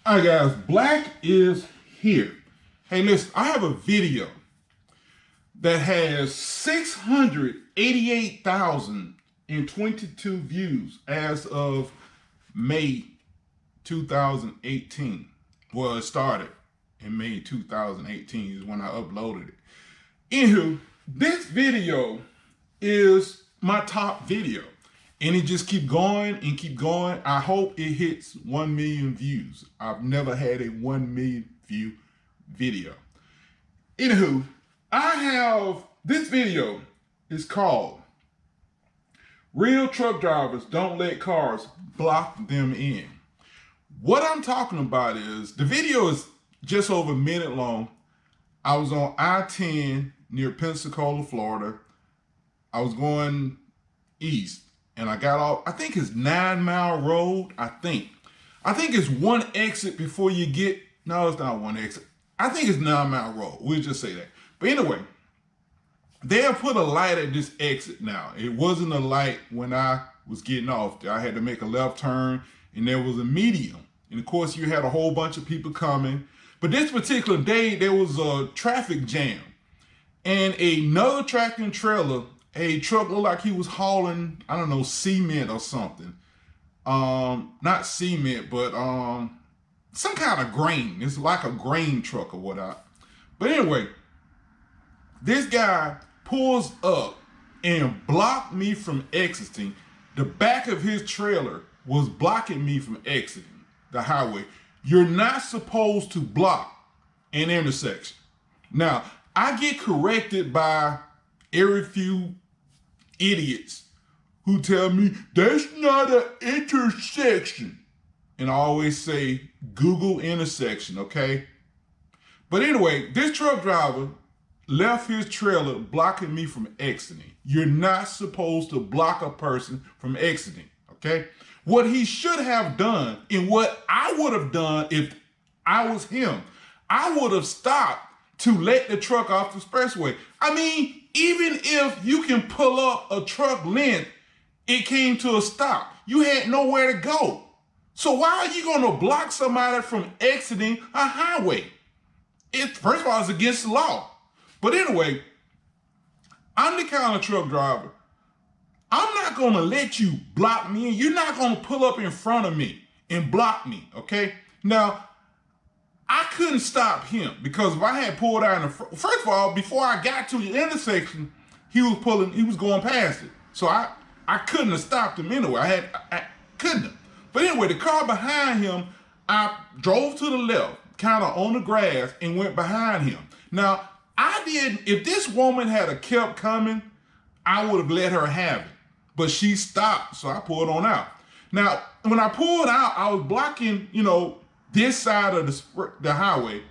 All right, guys, black is here. Hey, listen, I have a video that has 688,022 views as of May 2018. Well, it started in May 2018 is when I uploaded it. Anywho, this video is my top video. And it just keep going and keep going. I hope it hits 1 million views. I've never had a 1 million view video. Anywho, this video is called Real Truck Drivers Don't Let Cars Block Them In. What I'm talking about is, the video is just over a minute long. I was on I-10 near Pensacola, Florida. I was going east. And I got off, I think it's 9 Mile Road, I think it's one exit before you get, no, it's not one exit. I think it's 9 Mile Road, we'll just say that. But anyway, they have put a light at this exit now. It wasn't a light when I was getting off. I had to make a left turn and there was a medium. And of course you had a whole bunch of people coming. But this particular day, there was a traffic jam. And another tractor and trailer, a truck looked like he was hauling, I don't know, cement or something. Not cement, but some kind of grain. It's like a grain truck or whatnot. But anyway, this guy pulls up and blocked me from exiting. The back of his trailer was blocking me from exiting the highway. You're not supposed to block an intersection. Now, I get corrected by every few idiots who tell me that's not an intersection. And I always say, Google intersection, okay? But anyway, this truck driver left his trailer blocking me from exiting. You're not supposed to block a person from exiting, okay? What he should have done, and what I would have done if I was him, I would have stopped to let the truck off the expressway. I mean, even if you can pull up a truck length, it came to a stop. You had nowhere to go. So why are you going to block somebody from exiting a highway? First of all, it's against the law. But anyway, I'm the kind of truck driver. I'm not going to let you block me. You're not going to pull up in front of me and block me, okay? Now, I couldn't stop him because if I had pulled out in the front, first of all, before I got to the intersection, he was going past it. So I couldn't have stopped him anyway. I couldn't have. But anyway, the car behind him, I drove to the left, kind of on the grass, and went behind him. Now, if this woman had kept coming, I would have let her have it. But she stopped, so I pulled on out. Now, when I pulled out, I was blocking, this side of the highway.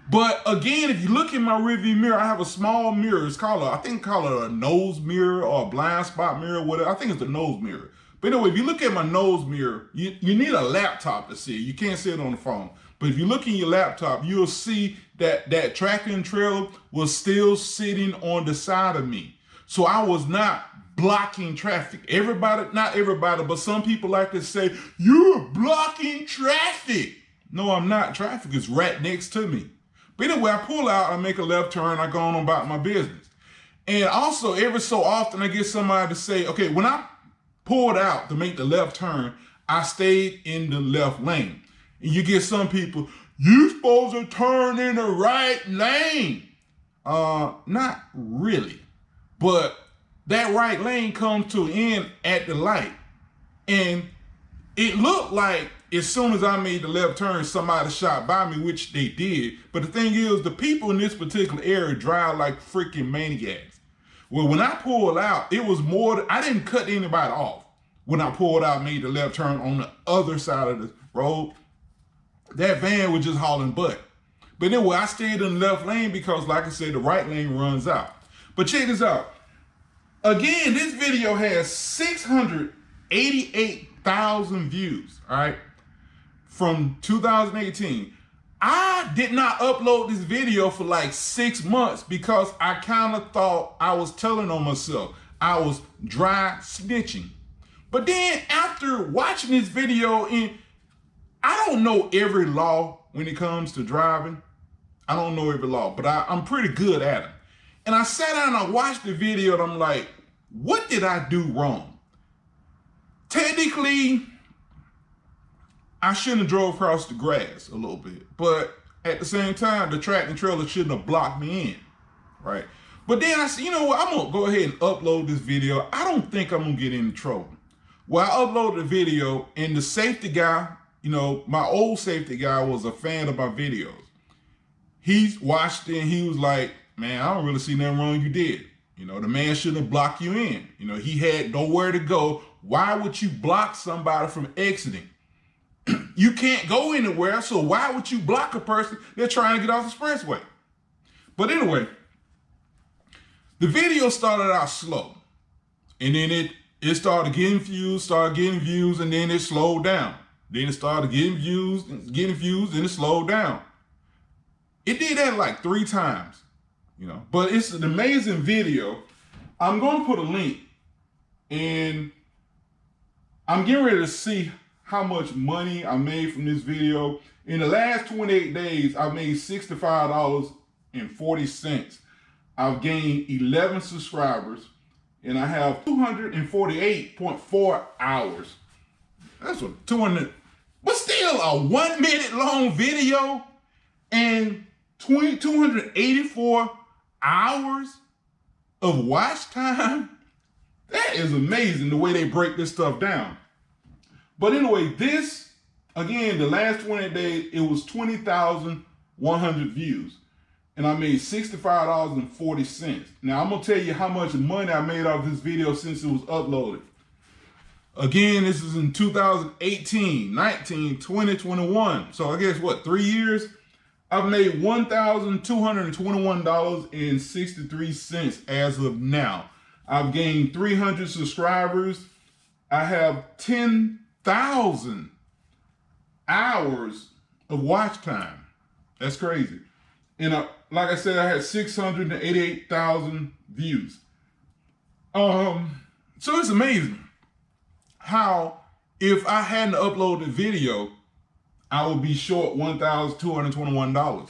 But again, if you look in my rearview mirror, I have a small mirror. It's called I think a nose mirror or a blind spot mirror, whatever. I think it's the nose mirror. But anyway, if you look at my nose mirror, you need a laptop to see it. You can't see it on the phone. But if you look in your laptop, you'll see that tractor and trailer was still sitting on the side of me. So I was not blocking traffic. Not everybody, but some people like to say, you're blocking traffic. No, I'm not. Traffic is right next to me. But anyway, I pull out, I make a left turn, I go on about my business. And also, every so often, I get somebody to say, okay, when I pulled out to make the left turn, I stayed in the left lane. And you get some people, you're supposed to turn in the right lane. Not really. But that right lane comes to an end at the light. And it looked like as soon as I made the left turn, somebody shot by me, which they did. But the thing is, the people in this particular area drive like freaking maniacs. Well, when I pulled out, it was I didn't cut anybody off. When I pulled out, made the left turn on the other side of the road, that van was just hauling butt. But anyway, I stayed in the left lane because, like I said, the right lane runs out. But check this out. Again, this video has 688,000 views, all right, from 2018. I did not upload this video for like 6 months because I kind of thought I was telling on myself. I was dry snitching. But then after watching this video, I don't know every law when it comes to driving. I don't know every law, but I'm pretty good at it. And I sat down and I watched the video and I'm like, what did I do wrong? Technically, I shouldn't have drove across the grass a little bit, but at the same time, the tractor and trailer shouldn't have blocked me in, right? But then I said, you know what, I'm gonna go ahead and upload this video. I don't think I'm gonna get into trouble. Well, I uploaded the video and the safety guy, you know, my old safety guy was a fan of my videos. He watched it and he was like, man, I don't really see nothing wrong you did. You know, the man shouldn't have blocked you in. You know, he had nowhere to go. Why would you block somebody from exiting? You can't go anywhere, so why would you block a person that's trying to get off the expressway? But anyway, the video started out slow. And then it started getting views, and then it slowed down. Then it started getting views, and it slowed down. It did that like 3 times, you know, but it's an amazing video. I'm going to put a link, and I'm getting ready to see how much money I made from this video. In the last 28 days, I made $65.40. I've gained 11 subscribers, and I have 248.4 hours. That's what 200, but still a 1 minute long video and 284 hours of watch time. That is amazing the way they break this stuff down. But anyway, this, again, the last 20 days, it was 20,100 views. And I made $65.40. Now, I'm going to tell you how much money I made off this video since it was uploaded. Again, this is in 2018, 19, 20, 21. So I guess, what, 3 years? I've made $1,221.63 as of now. I've gained 300 subscribers. I have 10,000 hours of watch time. That's crazy. And like I said, I had 688,000 views. So it's amazing how if I hadn't uploaded the video, I would be short $1,221.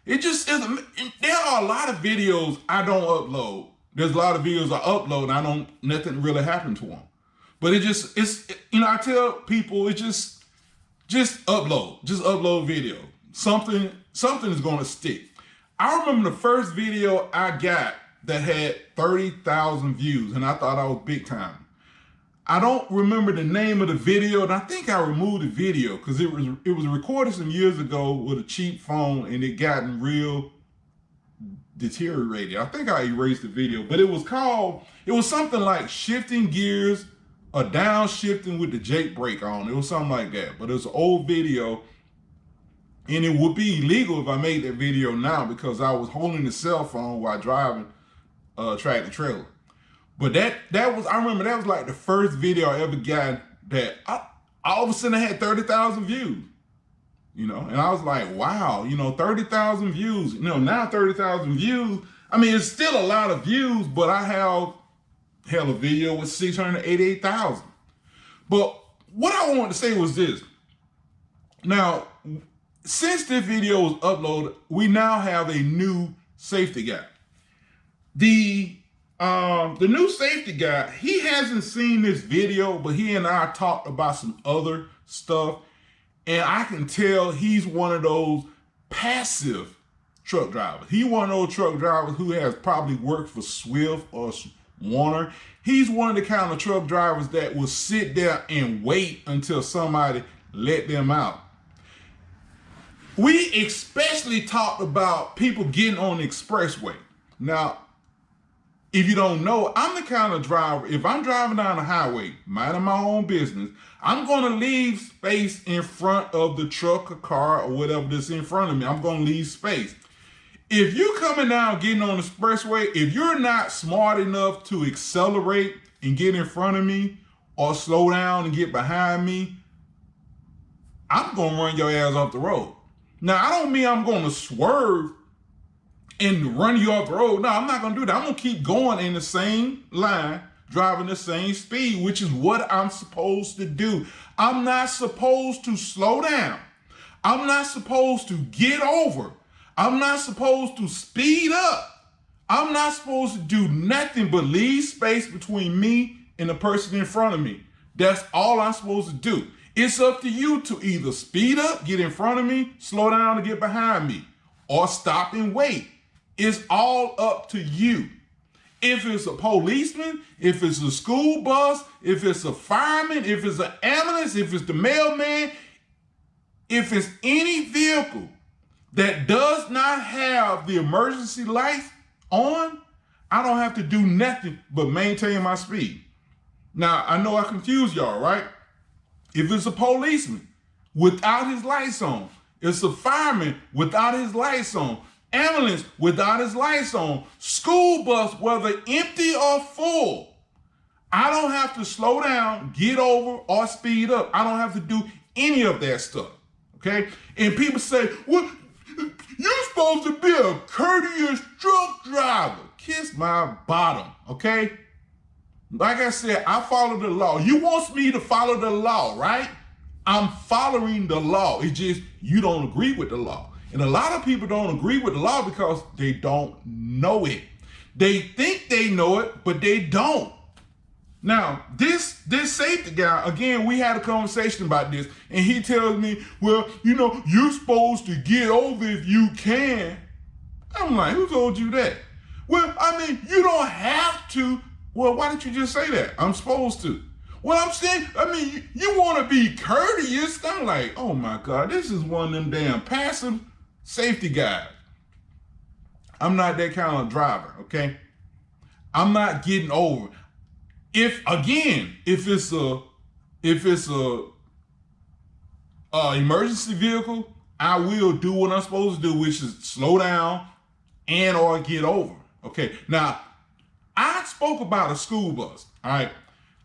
It just isn't. There are a lot of videos I don't upload. There's a lot of videos I upload and nothing really happened to them. But you know, I tell people, just upload video. Something is gonna stick. I remember the first video I got that had 30,000 views, and I thought I was big time. I don't remember the name of the video, and I think I removed the video because it was recorded some years ago with a cheap phone, and it gotten real deteriorated. I think I erased the video, but it was something like shifting gears or downshifting with the Jake brake on. It was something like that, but it was an old video, and it would be illegal if I made that video now because I was holding the cell phone while driving tractor trailer. But I remember that was like the first video I ever got that all of a sudden I had 30,000 views, you know? And I was like, wow, you know, 30,000 views, you know, now 30,000 views. I mean, it's still a lot of views, but I have a video with 688,000. But what I wanted to say was this. Now, since this video was uploaded, we now have a new safety guy. The new safety guy, he hasn't seen this video, but he and I talked about some other stuff. And I can tell he's one of those passive truck drivers. He's one of those truck drivers who has probably worked for Swift or Warner. He's one of the kind of truck drivers that will sit there and wait until somebody let them out. We especially talked about people getting on the expressway. Now, if you don't know, I'm the kind of driver, if I'm driving down the highway, minding my own business, I'm going to leave space in front of the truck or car or whatever that's in front of me. I'm going to leave space. If you're coming down getting on the expressway, if you're not smart enough to accelerate and get in front of me or slow down and get behind me, I'm going to run your ass off the road. Now, I don't mean I'm going to swerve and run you off the road. No, I'm not going to do that. I'm going to keep going in the same line, driving the same speed, which is what I'm supposed to do. I'm not supposed to slow down. I'm not supposed to get over. I'm not supposed to speed up. I'm not supposed to do nothing but leave space between me and the person in front of me. That's all I'm supposed to do. It's up to you to either speed up, get in front of me, slow down, and get behind me, or stop and wait. It's all up to you. If it's a policeman, if it's a school bus, if it's a fireman, if it's an ambulance, if it's the mailman, if it's any vehicle that does not have the emergency lights on, I don't have to do nothing but maintain my speed. Now, I know I confused y'all, right? If it's a policeman without his lights on, it's a fireman without his lights on, ambulance without his lights on, school bus, whether empty or full, I don't have to slow down, get over, or speed up. I don't have to do any of that stuff, okay? And people say, well, you're supposed to be a courteous truck driver. Kiss my bottom, okay? Like I said, I follow the law. You want me to follow the law, right? I'm following the law. It's just you don't agree with the law. And a lot of people don't agree with the law because they don't know it. They think they know it, but they don't. Now, this safety guy, again, we had a conversation about this, and he tells me, well, you know, you're supposed to get over if you can. I'm like, who told you that? Well, I mean, you don't have to. Well, why didn't you just say that? I'm supposed to. Well, I'm saying, I mean, you want to be courteous. I'm like, oh my God, this is one of them damn passive safety guys. I'm not that kind of driver, okay? I'm not getting over. If it's a emergency vehicle, I will do what I'm supposed to do, which is slow down and or get over. Okay. Now, I spoke about a school bus. All right.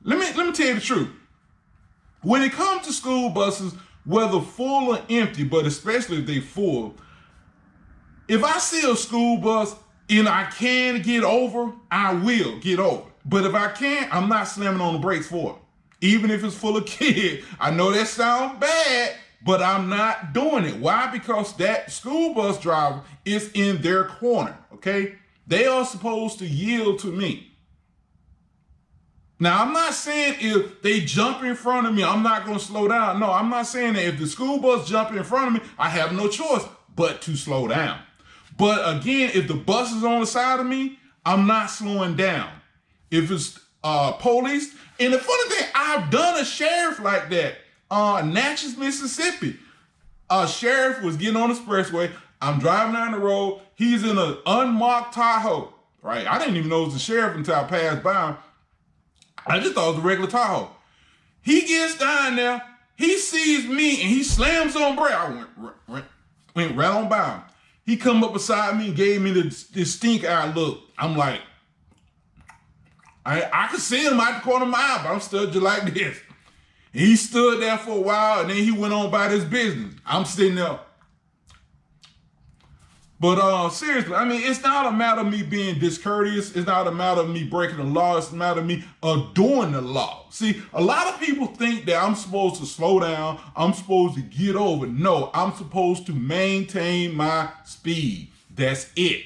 Let me tell you the truth. When it comes to school buses, whether full or empty, but especially if they full, if I see a school bus and I can get over, I will get over. But if I can't, I'm not slamming on the brakes for it. Even if it's full of kids. I know that sounds bad, but I'm not doing it. Why? Because that school bus driver is in their corner, okay? They are supposed to yield to me. Now, I'm not saying if they jump in front of me, I'm not going to slow down. No, I'm not saying that if the school bus jump in front of me, I have no choice but to slow down. But again, if the bus is on the side of me, I'm not slowing down. If it's police, and the funny thing, I've done a sheriff like that, Natchez, Mississippi. A sheriff was getting on the expressway. I'm driving down the road. He's in an unmarked Tahoe, right? I didn't even know it was the sheriff until I passed by him. I just thought it was a regular Tahoe. He gets down there. He sees me and he slams on brake. I went right on by him. He come up beside me and gave me this stink eye look. I'm like, I could see him out the corner of my eye, but I'm stood just like this. And he stood there for a while and then he went on about his business. I'm sitting there. But seriously, I mean, it's not a matter of me being discourteous. It's not a matter of me breaking the law. It's a matter of me doing the law. See, a lot of people think that I'm supposed to slow down. I'm supposed to get over. No, I'm supposed to maintain my speed. That's it.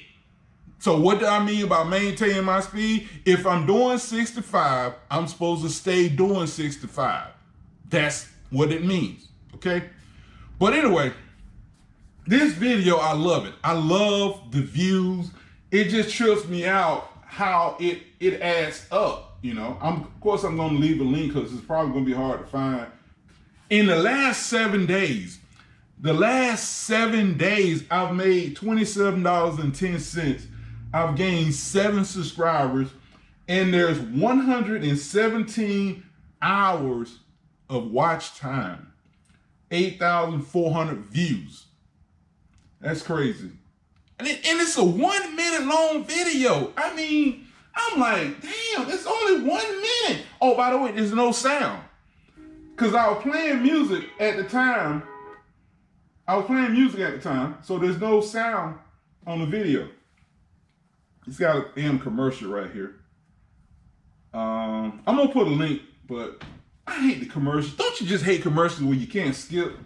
So what do I mean by maintaining my speed? If I'm doing 65, I'm supposed to stay doing 65. That's what it means, okay? But anyway, this video, I love it. I love the views. It just trips me out how it adds up, you know. Of course, I'm going to leave a link because it's probably going to be hard to find. In the last 7 days, I've made $27.10. I've gained 7 subscribers, and there's 117 hours of watch time, 8,400 views. That's crazy. And it's a 1 minute long video. I mean, I'm like, damn, it's only 1 minute. Oh, by the way, there's no sound. Because I was playing music at the time. So there's no sound on the video. It's got a damn commercial right here. I'm going to put a link, but I hate the commercials. Don't you just hate commercials where you can't skip?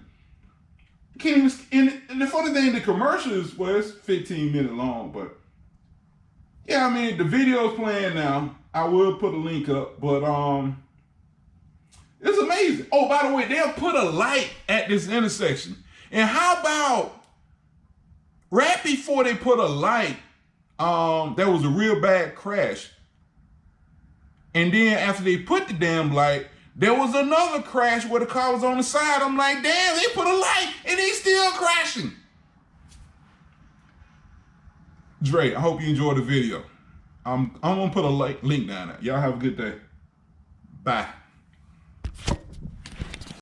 You can't even, and the funny thing, the commercials, well, it's 15-minute long, but yeah, I mean, the video's playing now. I will put a link up, but it's amazing. Oh, by the way, they'll put a light at this intersection. And how about right before they put a light, there was a real bad crash. And then after they put the damn light, there was another crash where the car was on the side. I'm like, damn, they put a light and he's still crashing. Dre, I hope you enjoyed the video. I'm gonna put a link down there. Y'all have a good day. Bye.